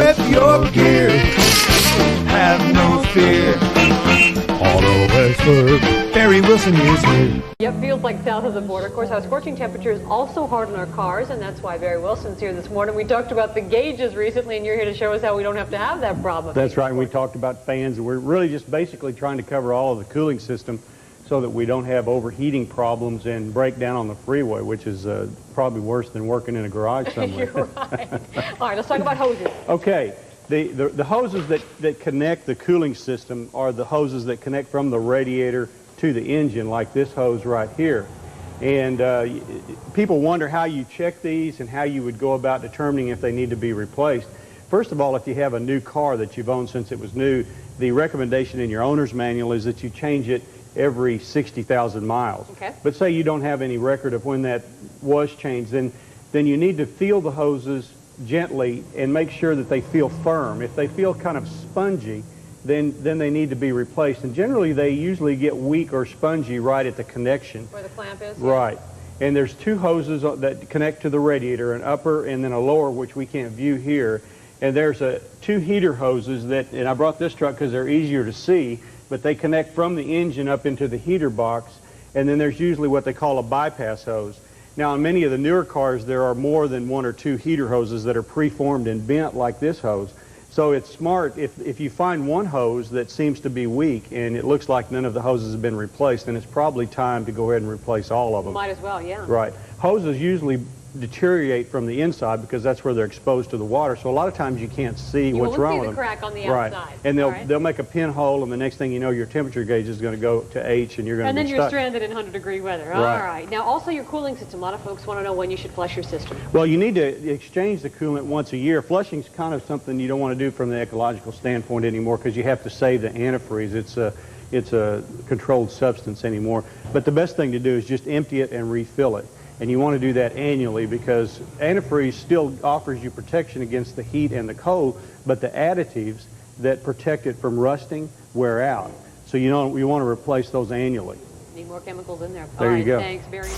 prep your gear. Have no fear. Auto expert Barry Wilson is here. Yep, feels like south of the border. Of course, our scorching temperatures also hard on our cars, and that's why Barry Wilson's here this morning. We talked about the gauges recently, and you're here to show us how we don't have to have that problem. That's right, and we talked about fans, and we're really just basically trying to cover all of the cooling system so that we don't have overheating problems and breakdown on the freeway, which is probably worse than working in a garage somewhere. You're right. All right, let's talk about hoses. Okay. The hoses that connect the cooling system are the hoses that connect from the radiator to the engine, like this hose right here. And people wonder how you check these and how you would go about determining if they need to be replaced. First of all, if you have a new car that you've owned since it was new, the recommendation in your owner's manual is that you change it every 60,000 miles. Okay. But say you don't have any record of when that was changed, then you need to feel the hoses gently and make sure that they feel firm. If they feel kind of spongy, then they need to be replaced. And generally they usually get weak or spongy right at the connection. Where the clamp is? Right. And there's two hoses that connect to the radiator, an upper and then a lower, which we can't view here. And there's two heater hoses that, and I brought this truck because they're easier to see, but they connect from the engine up into the heater box. And then there's usually what they call a bypass hose. Now, in many of the newer cars, there are more than one or two heater hoses that are preformed and bent like this hose. So it's smart, if you find one hose that seems to be weak and it looks like none of the hoses have been replaced, then it's probably time to go ahead and replace all of them. Might as well, yeah. Right. Hoses usually deteriorate from the inside because that's where they're exposed to the water. So a lot of times you can't see what's wrong with them. You won't see the crack on the right. outside. And they'll make a pinhole, and the next thing you know, your temperature gauge is going to go to H, and you're going to be stuck. And then you're stranded in 100-degree weather. Right. All right. Now, also your cooling system. A lot of folks want to know when you should flush your system. Well, you need to exchange the coolant once a year. Flushing is kind of something you don't want to do from the ecological standpoint anymore because you have to save the antifreeze. It's a controlled substance anymore. But the best thing to do is just empty it and refill it. And you want to do that annually because antifreeze still offers you protection against the heat and the cold, but the additives that protect it from rusting wear out. So you want to replace those annually. Need more chemicals in there. There you go. Thanks, Barry.